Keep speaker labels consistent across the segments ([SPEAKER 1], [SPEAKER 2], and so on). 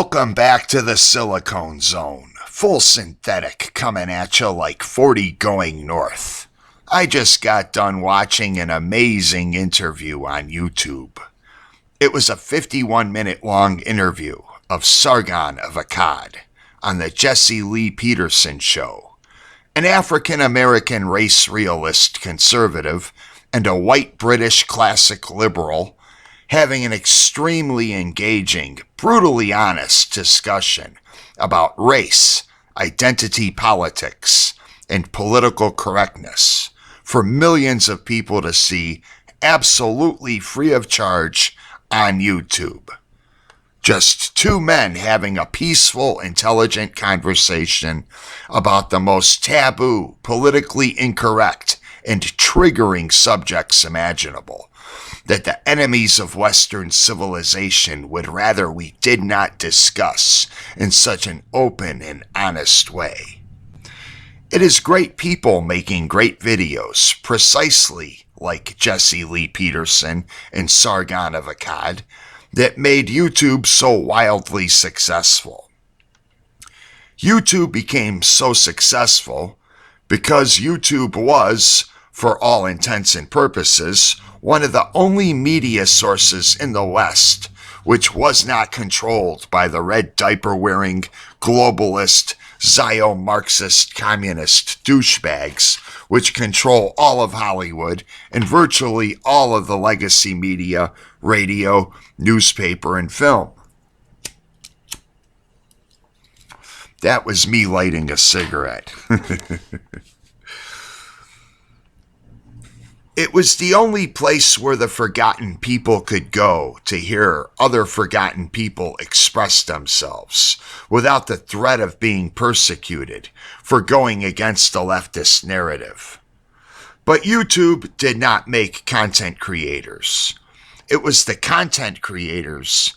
[SPEAKER 1] Welcome back to the Silicone Zone. Full synthetic coming at you like 40 going north. I just got done watching an amazing interview on YouTube. It was a 51-minute long interview of Sargon of Akkad on the Jesse Lee Peterson Show, an African-American race realist conservative and a white British classic liberal having an extremely engaging, brutally honest discussion about race, identity politics, and political correctness for millions of people to see absolutely free of charge on YouTube. Just two men having a peaceful, intelligent conversation about the most taboo, politically incorrect, and triggering subjects imaginable that the enemies of Western civilization would rather we did not discuss in such an open and honest way. It is great people making great videos, precisely like Jesse Lee Peterson and Sargon of Akkad, that made YouTube so wildly successful. YouTube became so successful because YouTube was, for all intents and purposes, one of the only media sources in the West which was not controlled by the red diaper-wearing, globalist, Zio-Marxist, communist douchebags which control all of Hollywood and virtually all of the legacy media, radio, newspaper, and film. That was me lighting a cigarette. It was the only place where the forgotten people could go to hear other forgotten people express themselves without the threat of being persecuted for going against the leftist narrative. But YouTube did not make content creators. It was the content creators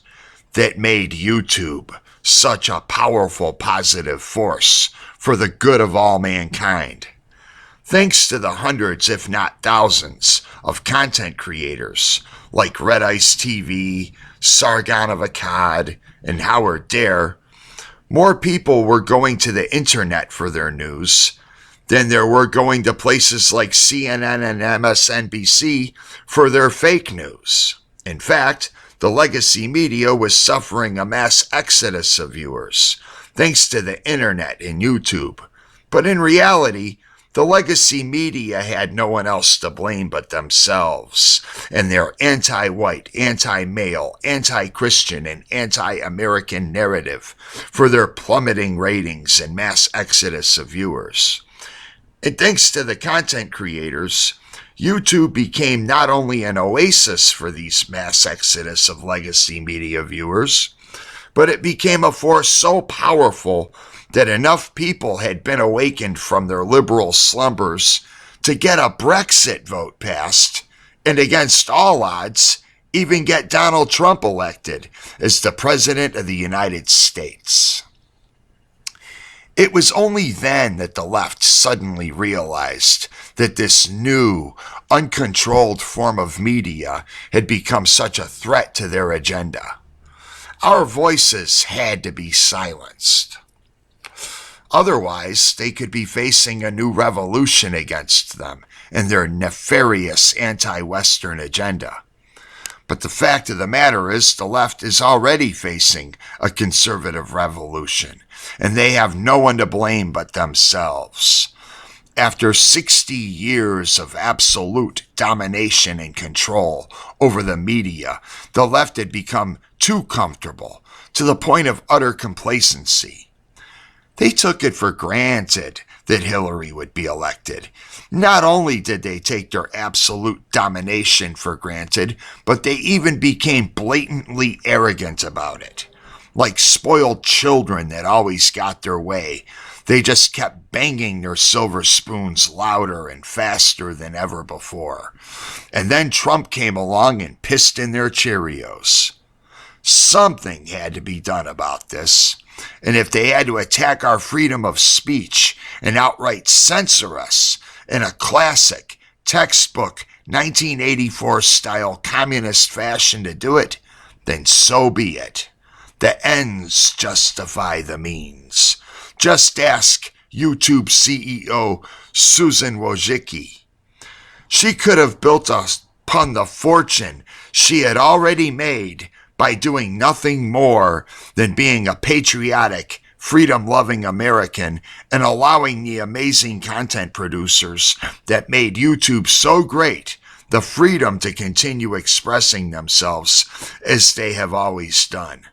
[SPEAKER 1] that made YouTube such a powerful positive force for the good of all mankind. Thanks to the hundreds, if not thousands, of content creators like Red Ice TV, Sargon of Akkad, and Howard Dare, more people were going to the internet for their news than there were going to places like CNN and MSNBC for their fake news. In fact, the legacy media was suffering a mass exodus of viewers thanks to the internet and YouTube. But in reality, the legacy media had no one else to blame but themselves and their anti-white, anti-male, anti-Christian, and anti-American narrative for their plummeting ratings and mass exodus of viewers. And thanks to the content creators, YouTube became not only an oasis for these mass exodus of legacy media viewers, but it became a force so powerful that enough people had been awakened from their liberal slumbers to get a Brexit vote passed, and against all odds, even get Donald Trump elected as the President of the United States. It was only then that the left suddenly realized that this new, uncontrolled form of media had become such a threat to their agenda. Our voices had to be silenced. Otherwise, they could be facing a new revolution against them and their nefarious anti-Western agenda. But the fact of the matter is, the left is already facing a conservative revolution, and they have no one to blame but themselves. After 60 years of absolute domination and control over the media, the left had become too comfortable, to the point of utter complacency. They took it for granted that Hillary would be elected. Not only did they take their absolute domination for granted, but they even became blatantly arrogant about it. Like spoiled children that always got their way, they just kept banging their silver spoons louder and faster than ever before. And then Trump came along and pissed in their Cheerios. Something had to be done about this. And if they had to attack our freedom of speech and outright censor us in a classic, textbook, 1984-style communist fashion to do it, then so be it. The ends justify the means. Just ask YouTube CEO Susan Wojcicki. She could have built upon the fortune she had already made by doing nothing more than being a patriotic, freedom-loving American and allowing the amazing content producers that made YouTube so great the freedom to continue expressing themselves as they have always done.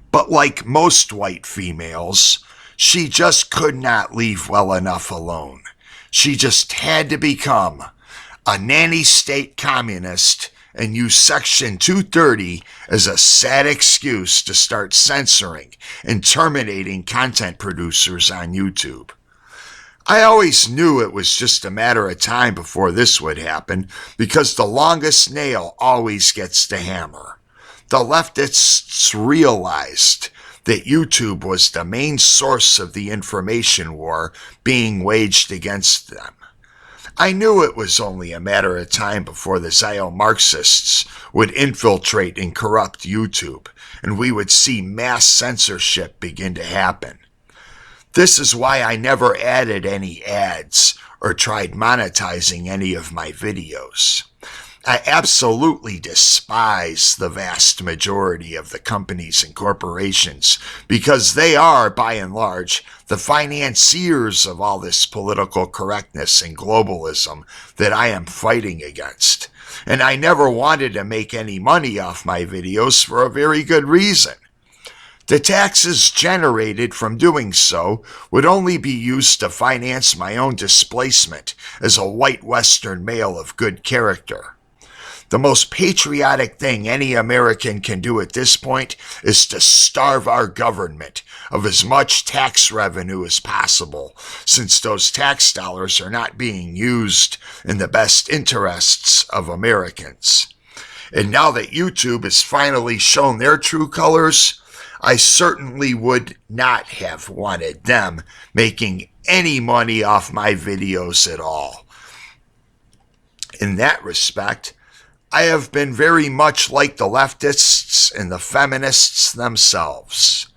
[SPEAKER 1] But like most white females, she just could not leave well enough alone. She just had to become a nanny-state communist and use Section 230 as a sad excuse to start censoring and terminating content producers on YouTube. I always knew it was just a matter of time before this would happen because the longest nail always gets the hammer. The leftists realized that YouTube was the main source of the information war being waged against them. I knew it was only a matter of time before the Zio-Marxists would infiltrate and corrupt YouTube, and we would see mass censorship begin to happen. This is why I never added any ads or tried monetizing any of my videos. I absolutely despise the vast majority of the companies and corporations because they are, by and large, the financiers of all this political correctness and globalism that I am fighting against. And I never wanted to make any money off my videos for a very good reason. The taxes generated from doing so would only be used to finance my own displacement as a white Western male of good character. The most patriotic thing any American can do at this point is to starve our government of as much tax revenue as possible, since those tax dollars are not being used in the best interests of Americans. And now that YouTube has finally shown their true colors, I certainly would not have wanted them making any money off my videos at all. In that respect, I have been very much like the leftists and the feminists themselves.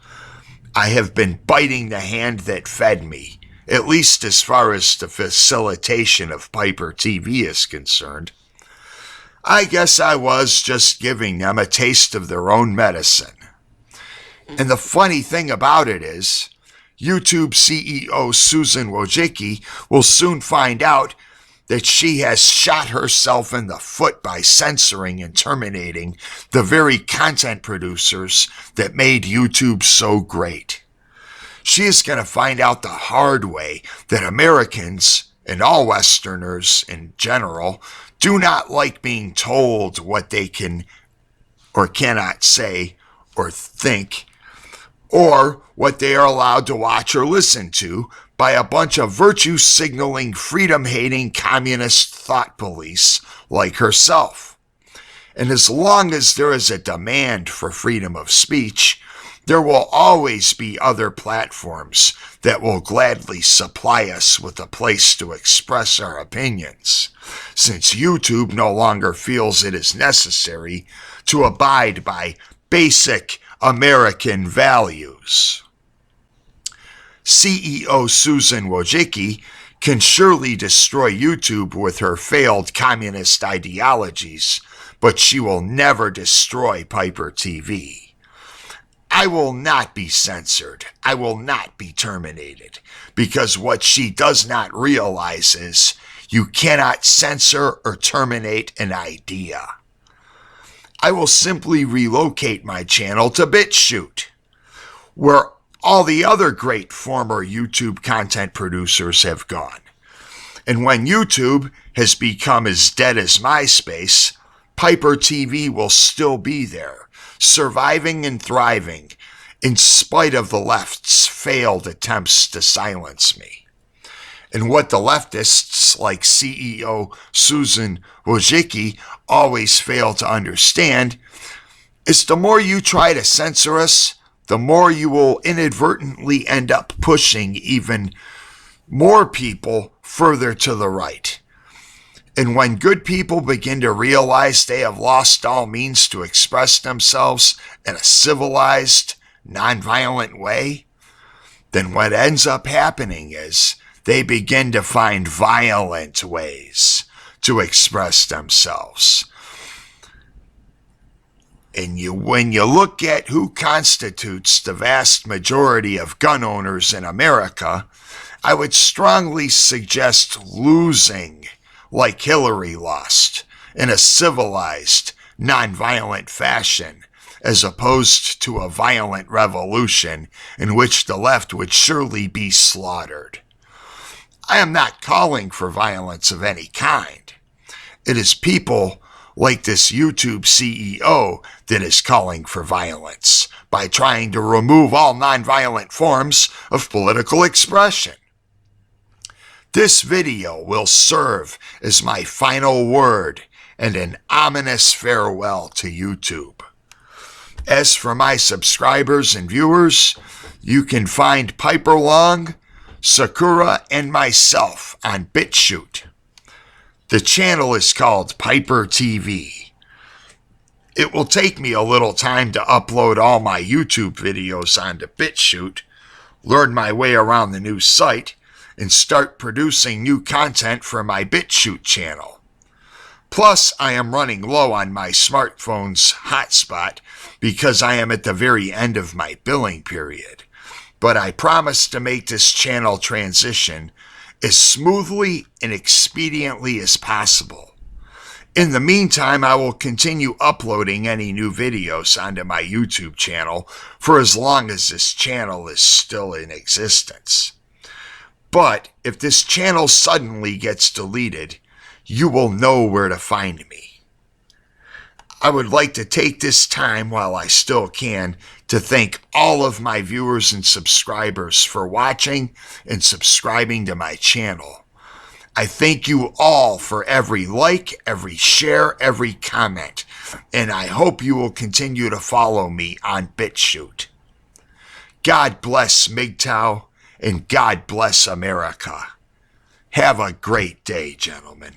[SPEAKER 1] I have been biting the hand that fed me, at least as far as the facilitation of PIPER TV is concerned. I guess I was just giving them a taste of their own medicine. And the funny thing about it is, YouTube CEO Susan Wojcicki will soon find out that she has shot herself in the foot by censoring and terminating the very content producers that made YouTube so great. She is going to find out the hard way that Americans, and all Westerners in general, do not like being told what they can or cannot say or think, or what they are allowed to watch or listen to by a bunch of virtue-signaling, freedom-hating communist thought police like herself. And as long as there is a demand for freedom of speech, there will always be other platforms that will gladly supply us with a place to express our opinions, since YouTube no longer feels it is necessary to abide by basic American values. CEO Susan Wojcicki can surely destroy YouTube with her failed communist ideologies, but she will never destroy PIPER TV. I will not be censored. I will not be terminated, because what she does not realize is you cannot censor or terminate an idea. I will simply relocate my channel to BitChute, where all the other great former YouTube content producers have gone. And when YouTube has become as dead as MySpace, PIPER TV will still be there, surviving and thriving, in spite of the left's failed attempts to silence me. And what the leftists like CEO Susan Wojcicki always fail to understand is the more you try to censor us, the more you will inadvertently end up pushing even more people further to the right. And when good people begin to realize they have lost all means to express themselves in a civilized, nonviolent way, then what ends up happening is they begin to find violent ways to express themselves. And when you look at who constitutes the vast majority of gun owners in America, I would strongly suggest losing like Hillary lost in a civilized, nonviolent fashion, as opposed to a violent revolution in which the left would surely be slaughtered. I am not calling for violence of any kind. It is people like this YouTube CEO that is calling for violence by trying to remove all nonviolent forms of political expression. This video will serve as my final word and an ominous farewell to YouTube. As for my subscribers and viewers, you can find Piper Long, Sakura, and myself on BitChute. The channel is called Piper TV. It will take me a little time to upload all my YouTube videos onto BitChute, learn my way around the new site, and start producing new content for my BitChute channel. Plus, I am running low on my smartphone's hotspot because I am at the very end of my billing period. But I promise to make this channel transition as smoothly and expediently as possible. In the meantime, I will continue uploading any new videos onto my YouTube channel for as long as this channel is still in existence. But if this channel suddenly gets deleted, you will know where to find me. I would like to take this time while I still can to thank all of my viewers and subscribers for watching and subscribing to my channel. I thank you all for every like, every share, every comment, and I hope you will continue to follow me on BitChute. God bless MGTOW, and God bless America. Have a great day, gentlemen.